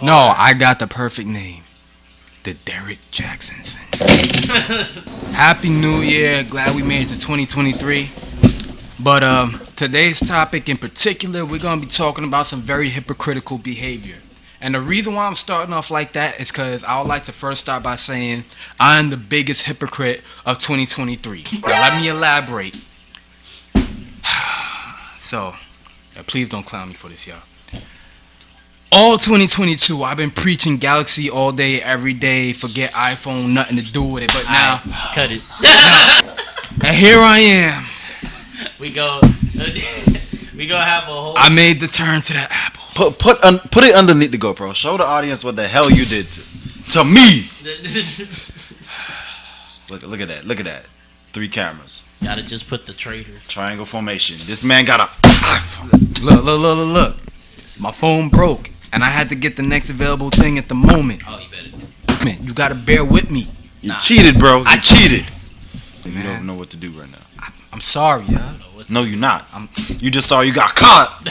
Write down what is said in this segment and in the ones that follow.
No, I got the perfect name. The Derrick Jaxn syndrome. Happy New Year. Glad we made it to 2023. But today's topic in particular, we're going to be talking about some very hypocritical behavior. And the reason why I'm starting off like that is because I would like to first start by saying I'm the biggest hypocrite of 2023. Now let me elaborate. So, please don't clown me for this, y'all. All 2022, I've been preaching Galaxy all day, every day. Forget iPhone, nothing to do with it. But now, cut it. And here I am. We go have a whole. I made the turn to the Apple. Put it underneath the GoPro. Show the audience what the hell you did to me. Look at that. Look at that. 3 cameras. Gotta just put the traitor. Triangle formation. This man got a. Look. My phone broke, and I had to get the next available thing at the moment. Oh, you better. Man, you gotta bear with me. You cheated, bro. I cheated. Man. You don't know what to do right now. I'm sorry, y'all. No, you're not. You just saw you got caught.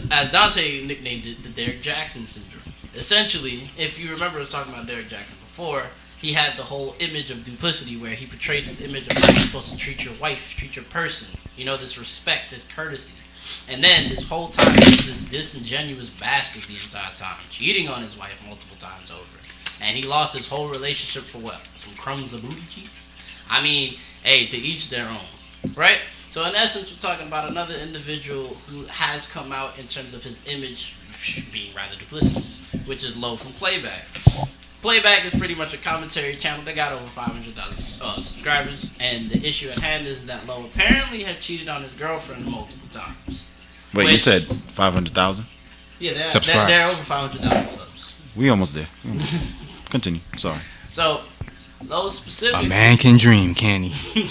As Dante nicknamed it, the Derrick Jaxn syndrome. Essentially, if you remember us talking about Derrick Jaxn before, he had the whole image of duplicity where he portrayed this image of how you're supposed to treat your wife, treat your person. You know, this respect, this courtesy. And then this whole time, he's this disingenuous bastard the entire time, cheating on his wife multiple times over. And he lost his whole relationship for what? Some crumbs of booty cheeks? I mean, hey, to each their own, right? So in essence, we're talking about another individual who has come out in terms of his image being rather duplicitous, which is Low from Playback. Playback is pretty much a commentary channel. They got over 500,000 subscribers, and the issue at hand is that Low apparently had cheated on his girlfriend multiple times. Wait, you said 500,000? Yeah, they're over 500,000 subs. We almost there. Continue. Sorry. So, Low specifically... A man can dream, can he?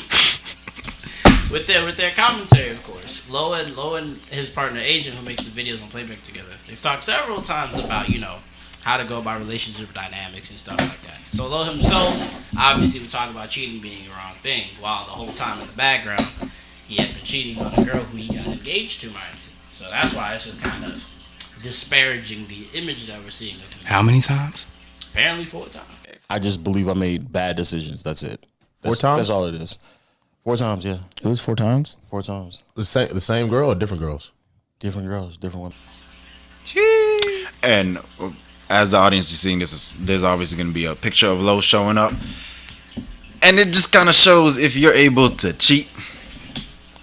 With their commentary, of course. Low and his partner Agent, who makes the videos on Playback together, they've talked several times about, how to go about relationship dynamics and stuff like that. So Low himself, obviously, would talk about cheating being the wrong thing, while the whole time in the background, he had been cheating on a girl who he got engaged to, mind you. So that's why it's just kind of disparaging the image that we're seeing of him. How many times? Apparently 4 times. I just believe I made bad decisions. That's it. 4 times? That's all it is. 4 times, yeah. It was 4 times? 4 times. The same girl or different girls? Different girls, different women. Jeez. And as the audience is seeing this, there's obviously going to be a picture of Low showing up. And it just kind of shows if you're able to cheat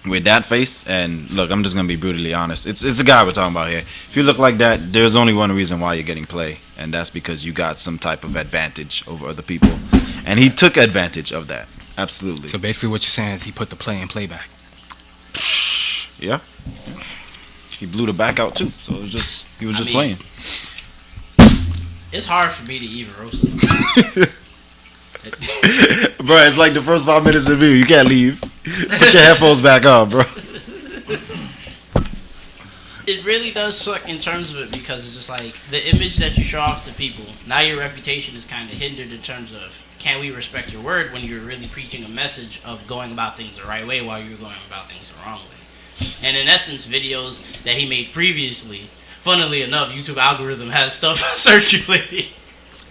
with that face. And look, I'm just going to be brutally honest. It's a guy we're talking about here. If you look like that, there's only one reason why you're getting play. And that's because you got some type of advantage over other people. And he took advantage of that. Absolutely. So basically what you're saying is he put the play in Playback. Yeah. He blew the back out too. So it was just he was just playing. It's hard for me to even roast him. Bro, it's like the first 5 minutes of the video. You can't leave. Put your headphones back on, bro. It really does suck in terms of it because it's just like the image that you show off to people. Now your reputation is kind of hindered in terms of can we respect your word when you're really preaching a message of going about things the right way while you're going about things the wrong way. And in essence, videos that he made previously, funnily enough, YouTube algorithm has stuff circulating.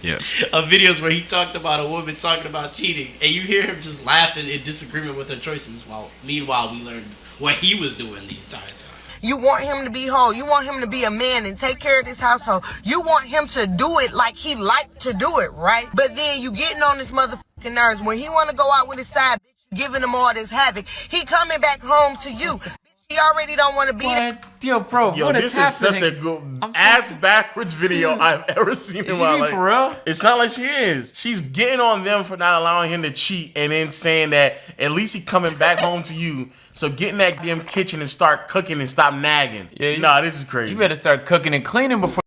Yeah. Of videos where he talked about a woman talking about cheating, and you hear him just laughing in disagreement with her choices. While meanwhile, we learned what he was doing the entire time. You want him to be whole. You want him to be a man and take care of this household. You want him to do it like he liked to do it, right? But then you getting on his motherfucking nerves. When he want to go out with his side bitch, giving him all this havoc, he coming back home to you. He already don't want to be there. Yo, bro, Yo, what this is happening? Such a good ass backwards video I've ever seen in my life. For real? It's not like she is. She's getting on them for not allowing him to cheat and then saying that at least he coming back home to you. So get in that damn kitchen and start cooking and stop nagging. Yeah, nah, this is crazy. You better start cooking and cleaning before.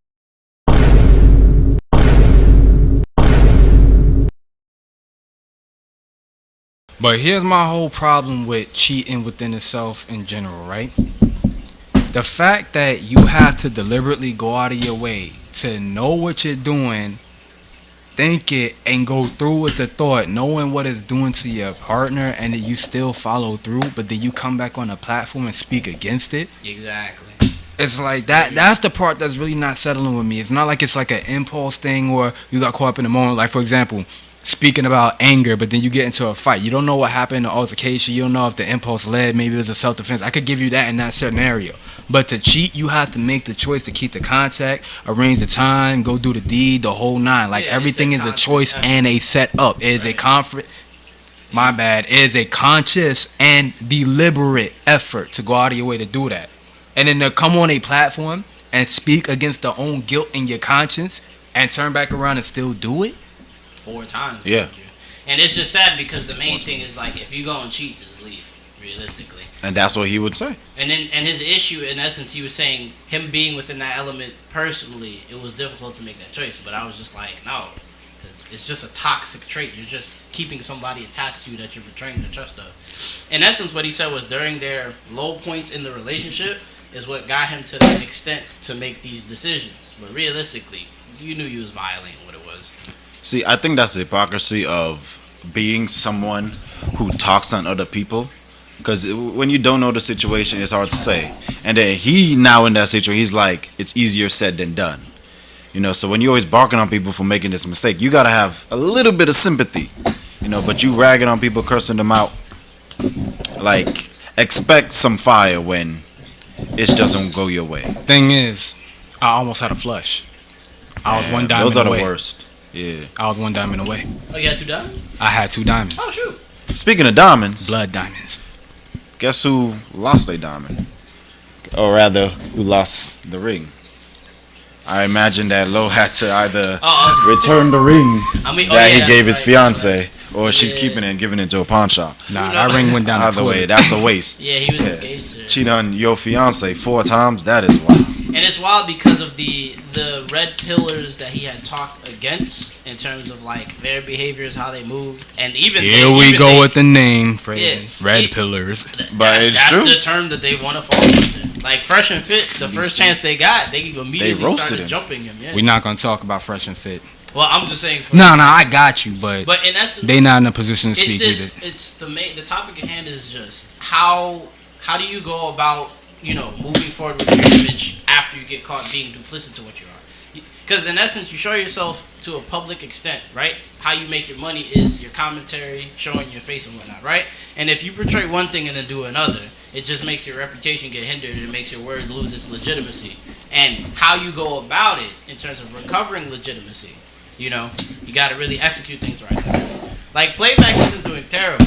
But here's my whole problem with cheating within itself in general, right? The fact that you have to deliberately go out of your way to know what you're doing, think it, and go through with the thought, knowing what it's doing to your partner, and that you still follow through, but then you come back on the platform and speak against it. Exactly. It's like that. That's the part that's really not settling with me. It's not like it's like an impulse thing or you got caught up in the moment. Like, for example, speaking about anger, but then you get into a fight. You don't know what happened in the altercation. You don't know if the impulse led. Maybe it was a self-defense. I could give you that in that scenario. But to cheat, you have to make the choice to keep the contact, arrange the time, go do the deed, the whole nine. Like, everything is a choice and a setup. It is a My bad. It is a conscious and deliberate effort to go out of your way to do that. And then to come on a platform and speak against their own guilt in your conscience and turn back around and still do it? 4 times. Yeah. And it's just sad because the main thing is like, if you go and cheat, just leave, realistically. And that's what he would say. And his issue, in essence, he was saying him being within that element personally, it was difficult to make that choice. But I was just like, no, because it's just a toxic trait. You're just keeping somebody attached to you that you're betraying the trust of. In essence, what he said was during their low points in the relationship is what got him to that extent to make these decisions. But realistically, you knew you was violating what it was. See, I think that's the hypocrisy of being someone who talks on other people. Because when you don't know the situation, it's hard to say. And then he now in that situation, he's like, it's easier said than done. You know, so when you're always barking on people for making this mistake, you got to have a little bit of sympathy. You know, but you ragging on people, cursing them out. Like, expect some fire when it doesn't go your way. Thing is, I almost had a flush. I was one diamond away. Those are the worst. Yeah. I was one diamond away. Oh, you had 2 diamonds? I had 2 diamonds. Oh, shoot. Speaking of diamonds. Blood diamonds. Guess who lost a diamond? Or rather, who lost the ring? I imagine that Lo had to either return the ring that he gave his fiance, or she's keeping it and giving it to a pawn shop. Nah, that ring went down. Either way, that's a waste. Yeah, he was engaged. Cheat on your fiance 4 times, that is wild. And it's wild because of the red pillars that he had talked against in terms of like their behaviors, how they moved, and even here we go with the name, red pillars. But it's true. That's the term that they want to fall under. Like Fresh and Fit, the first chance they got, they immediately started jumping him. Yeah. We're not gonna talk about Fresh and Fit. Well, I'm just saying. No, I got you, but in essence, they not in a position to speak either. It's the topic at hand is just how do you go about, you know, moving forward with your image after you get caught being duplicit to what you are. Because in essence, you show yourself to a public extent, right? How you make your money is your commentary, showing your face and whatnot, right? And if you portray one thing and then do another, it just makes your reputation get hindered and it makes your word lose its legitimacy. And how you go about it in terms of recovering legitimacy, you know, you got to really execute things right. Like Playback isn't doing terrible.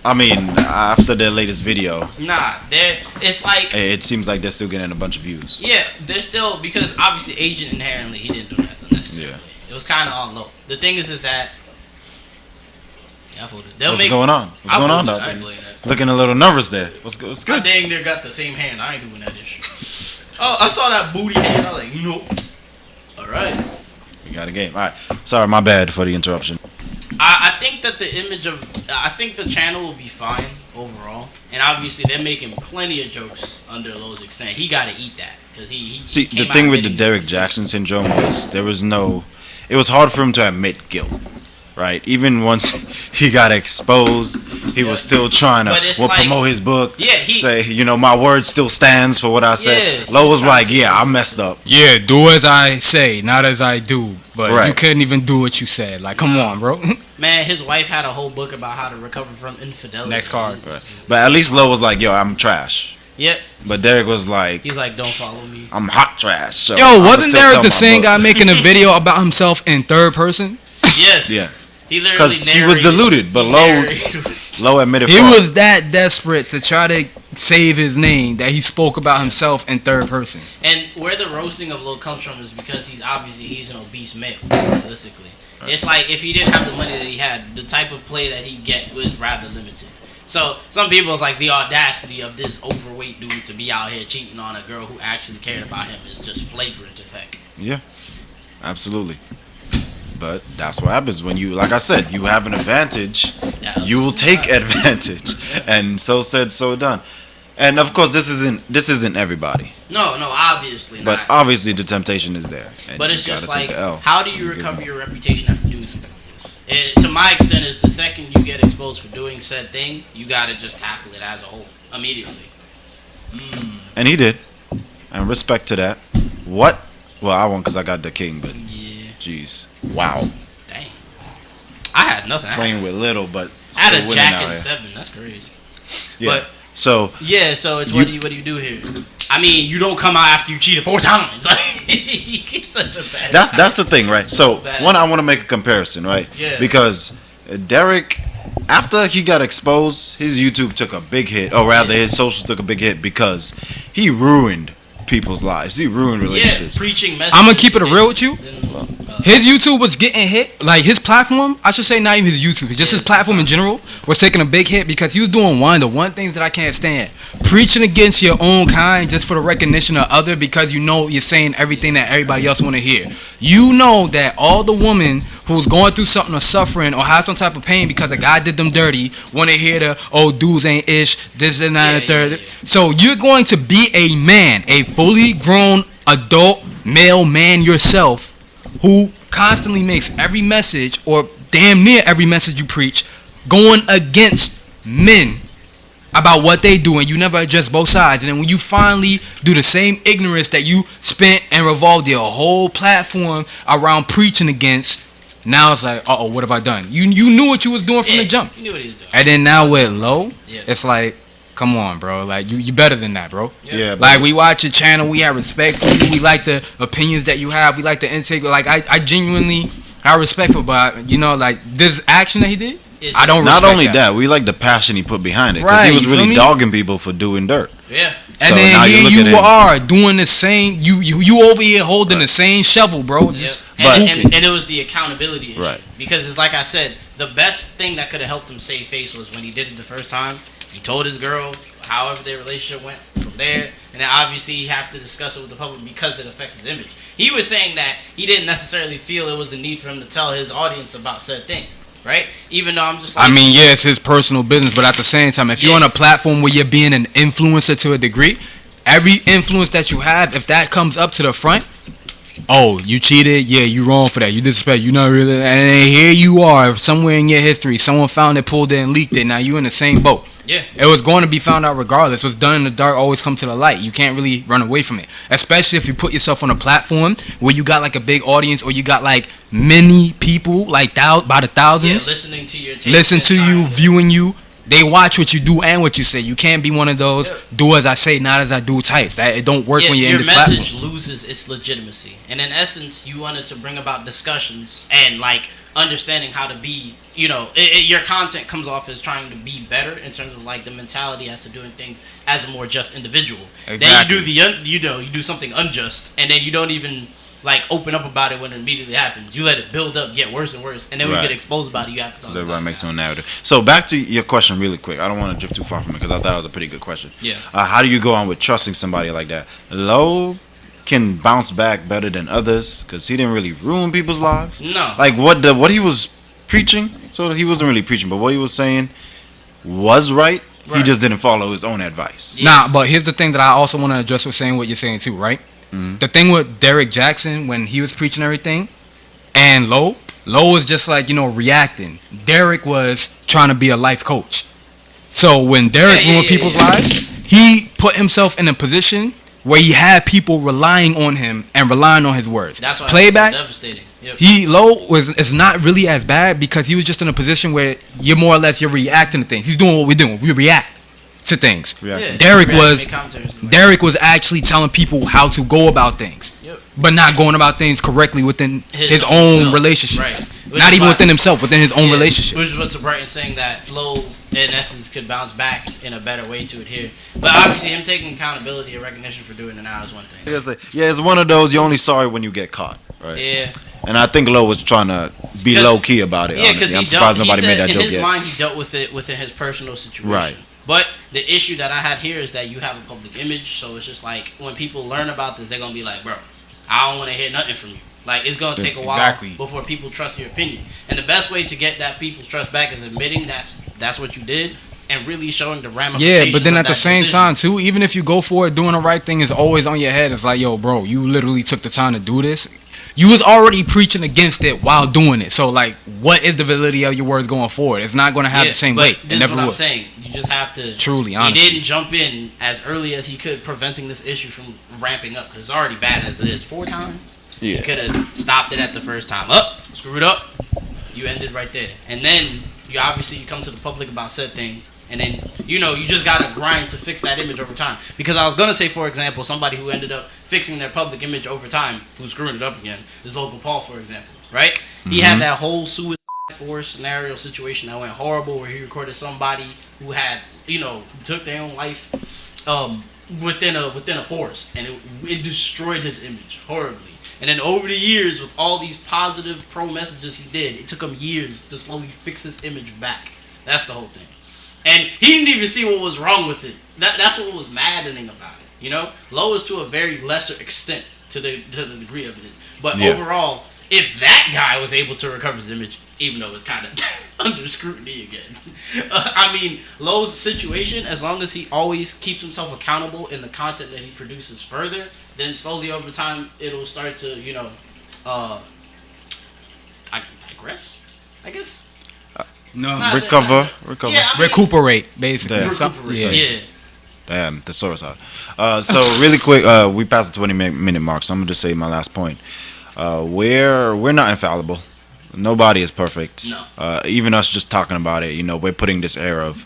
I mean, after their latest video, it's like it seems like they're still getting a bunch of views. Yeah, they're still, because obviously Agent inherently he didn't do nothing necessarily. Yeah. It was kind of on low. The thing is that what's going on? What's going on, Dante? Looking a little nervous there. What's good? I dang near got the same hand. I ain't doing that ish. Oh, I saw that booty hand. I was like, nope. All right. We got a game. All right. Sorry, my bad for the interruption. I think that I think the channel will be fine overall, and obviously they're making plenty of jokes under Lowe's extent. He got to eat that because he. See, the thing with the Derrick Jaxn syndrome was it was hard for him to admit guilt, right? Even once he got exposed, he was still trying to promote his book. Yeah, say, you know, my word still stands for what I said. Yeah, Lo was like, yeah, I messed up. Yeah, do as I say, not as I do. But you couldn't even do what you said. Like, come on, bro. Man, his wife had a whole book about how to recover from infidelity. Next card. Right. But at least Lo was like, yo, I'm trash. Yep. But Derrick was like, he's like, don't follow me. I'm hot trash. So yo, wasn't Derrick the same guy making a video about himself in third person? Yes. Yeah. He literally because he was deluded, but Lo admitted he was that desperate to try to save his name that he spoke about himself in third person. And where the roasting of Lo comes from is because he's an obese male, realistically. Right. It's like if he didn't have the money that he had, the type of play that he'd get was rather limited. So some people it's like the audacity of this overweight dude to be out here cheating on a girl who actually cared about him is just flagrant as heck. Yeah, absolutely. But that's what happens when you, like I said, you have an advantage. You will take advantage, and so said, so done. And of course, this isn't everybody. No, obviously not. But obviously, the temptation is there. But it's just like, how do you recover your reputation after doing something like this? To my extent, is the second you get exposed for doing said thing, you gotta just tackle it as a whole. immediately. And he did. And respect to that. What? Well, I won't because I got the king, but Yeah. jeez. Wow. Dang. I had nothing. Playing with little, but I had still a winning jack out and here. 7. That's crazy. Yeah. But So yeah, so it's what do you do here? I mean, you don't come out after you cheated 4 times. Like, he's such a bad. that's the thing, right? So Bad. one, I want to make a comparison, right? Yeah. Because Derrick, after he got exposed, his YouTube took a big hit, or rather, his socials took a big hit because he ruined people's lives. He ruined relationships. Preaching messages. I'm gonna keep it real with you. His YouTube was getting hit, like his platform. I should say not even his YouTube, just his platform in general was taking a big hit because he was doing one of the one things that I can't stand: preaching against your own kind just for the recognition of other, because you know you're saying everything that everybody else want to hear. You know that all the women who's going through something or suffering or have some type of pain because a guy did them dirty want to hear the dudes ain't ish, this and that and the third. So you're going to be a man, a fully grown adult male man yourself, who constantly makes every message or damn near every message you preach going against men about what they do, and you never address both sides. And then when you finally do the same ignorance that you spent and revolved your whole platform around preaching against, now it's like, uh-oh, what have I done? You knew what you was doing from the jump. You knew what he was doing. And then now with Low, it's like, come on, bro. Like, you better than that, bro. Yeah. Like, we watch your channel. We have respect for you. We like the opinions that you have. We like the intake. Like, I genuinely have respect for, but, you know, like, this action that he did, I don't respect Not only that, we like the passion he put behind it. Because Right, he was you feel really me? dogging people for doing dirt. Yeah. And So then now here look you at him. are doing the same. You over here holding the same shovel, bro. Just And it was the accountability issue. Right. Because it's like I said, the best thing that could have helped him save face was when he did it the first time. He told his girl however their relationship went from there, and then obviously he have to discuss it with the public because it affects his image. He was saying that he didn't necessarily feel it was a need for him to tell his audience about said thing, right? Even though I'm just like, I mean, yeah, it's his personal business, but at the same time, if you're on a platform where you're being an influencer to a degree, every influence that you have, if that comes up to the front, oh, you cheated, yeah, you wrong for that, you disrespect, you not really, and then here you are, somewhere in your history, someone found it, pulled it, and leaked it, now you in the same boat. Yeah. It was going to be found out regardless. What's done in the dark always come to the light. You can't really run away from it. Especially if you put yourself on a platform where you got like a big audience or you got like many people, like by the thousands. Yeah, listening to your take, listen to you, viewing you. They watch what you do and what you say. You can't be one of those do as I say, not as I do types. That it don't work when you're in this platform. Your message loses its legitimacy. And in essence, you wanted to bring about discussions and like understanding how to be, you know, your content comes off as trying to be better in terms of like the mentality as to doing things as a more just individual. Exactly. Then you do you do something unjust, and then you don't even like open up about it when it immediately happens. You let it build up, get worse and worse, and then when we get exposed about it, you have to talk about it. Everybody makes their own narrative. So back to your question really quick. I don't want to drift too far from it because I thought it was a pretty good question. Yeah. How do you go on with trusting somebody like that? Low can bounce back better than others because he didn't really ruin people's lives. No. Like what he was preaching, so he wasn't really preaching, but what he was saying was right. He just didn't follow his own advice. Nah, but here's the thing that I also want to address with saying what you're saying too, right? The thing with Derrick Jaxn when he was preaching everything, and Low was just like, you know, reacting. Derrick was trying to be a life coach. So when Derrick ruined people's lives, he put himself in a position where he had people relying on him and relying on his words. That's why Playback, it's so devastating. Yep. Is not really as bad because he was just in a position where you're more or less you're reacting to things. He's doing what we're doing. We react to things. Yeah, Derrick was actually telling people how to go about things, but not going about things correctly within his own relationship. Right. Not even within himself, within his own relationship. Which is what's so bright in saying that Low, in essence, could bounce back in a better way to adhere. But obviously, him taking accountability and recognition for doing it now is one thing. It's one of those you only sorry when you get caught, right? Yeah. And I think Low was trying to be low key about it. Yeah, because I'm surprised nobody made that joke yet. In his mind, he dealt with it within his personal situation. Right. But the issue that I had here is that you have a public image, so it's just like when people learn about this, they're gonna be like, bro, I don't want to hear nothing from you. Like, it's gonna take a while before people trust your opinion. And the best way to get that people's trust back is admitting that's what you did, and really showing the ramifications. Yeah, but then of at the that same decision. time too, even if you go for it, doing the right thing is always on your head. It's like, yo, bro, you literally took the time to do this. You was already preaching against it while doing it. So like, what is the validity of your words going forward? It's not going to have the same weight. This is what I'm saying. You just have to Truly, honestly. He didn't jump in as early as he could, preventing this issue from ramping up, because it's already bad as it is. 4 times. Yeah. He could have stopped it at the first time. Screwed up. You ended right there, and then you come to the public about said thing. And then, you just got to grind to fix that image over time. Because I was going to say, for example, somebody who ended up fixing their public image over time, who's screwing it up again, is Logan Paul, for example, right? Mm-hmm. He had that whole suicide force scenario situation that went horrible, where he recorded somebody who had, who took their own life within a forest. And it destroyed his image horribly. And then over the years, with all these positive pro messages he did, it took him years to slowly fix his image back. That's the whole thing. And he didn't even see what was wrong with it. That's what was maddening about it. Low is to a very lesser extent to the degree of it is. But overall, if that guy was able to recover his image, even though it's kind of under scrutiny again, Low's situation, as long as he always keeps himself accountable in the content that he produces further, then slowly over time it'll start to I digress, I guess. No, recover. Yeah, recuperate, basically. Yeah. Damn, thesaurus out. So really quick, we passed the 20-minute mark, so I'm gonna just say my last point. We're not infallible. Nobody is perfect. No. Even us just talking about it, we're putting this air of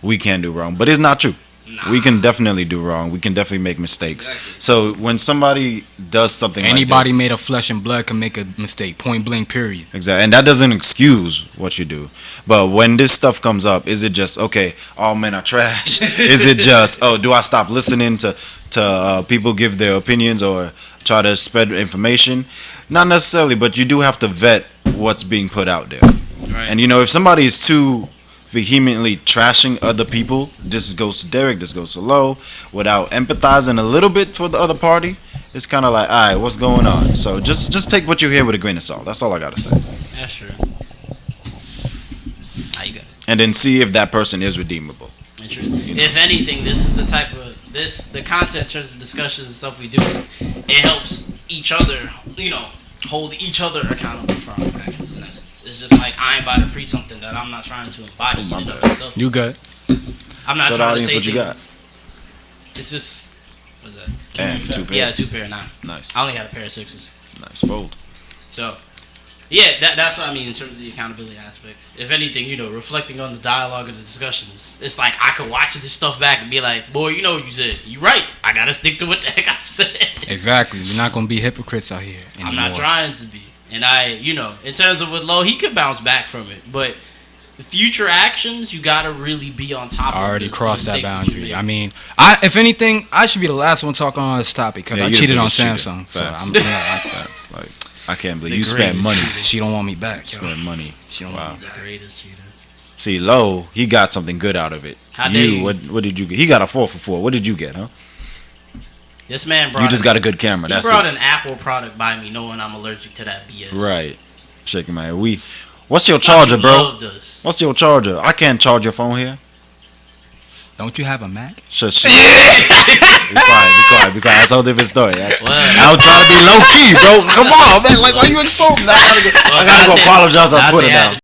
we can't do wrong, but it's not true. Nah. We can definitely do wrong. We can definitely make mistakes. Exactly. So when somebody does something anybody like this, made of flesh and blood can make a mistake. Point blank, period. Exactly. And that doesn't excuse what you do. But when this stuff comes up, is it just, okay, all men are trash? Is it just, do I stop listening to people give their opinions or try to spread information? Not necessarily, but you do have to vet what's being put out there. Right. And, if somebody is too vehemently trashing other people, this goes to Derrick, this goes to Low, without empathizing a little bit for the other party, it's kind of like, all right, what's going on? So just take what you hear with a grain of salt. That's all I gotta say. That's true. You got it. And then see if that person is redeemable. That's true. If anything, this is the type of the content in terms of discussions and stuff we do. It helps each other, hold each other accountable for our actions. In essence, it's just like I ain't about to preach something that I'm not trying to embody in and of myself. You good? I'm not Show the trying audience to say what you things. got. It's just what's that? And 2 pair. Yeah, 2 pair, 9. Nice. I only had a pair of 6s. Nice fold. So, yeah, that's what I mean in terms of the accountability aspect. If anything, reflecting on the dialogue and the discussions, it's like I could watch this stuff back and be like, boy, what you said. You right. I gotta stick to what the heck I said. Exactly. We're not gonna be hypocrites out here anymore. I'm not trying to be. And in terms of with Low, he could bounce back from it. But the future actions, you gotta really be on top of it. I already crossed that boundary. If anything, I should be the last one talking on this topic because I cheated on Samsung. So I'm Facts. Like, I can't believe you spent money. She don't want me back. Spent money. She don't want me back. The greatest cheater. See, Low, he got something good out of it. What did you get? He got a 4 for 4. What did you get, huh? This man brought. You just got a good camera. He That's brought it. an Apple product by me, knowing I'm allergic to that BS. Right. Shaking my head. What's your charger, bro? What's your charger? I can't charge your phone here. Don't you have a Mac? Shush. Be quiet. That's a whole different story. I was trying to be low key, bro. Come on, man. Like, why you exposing that? I gotta go apologize on Twitter now.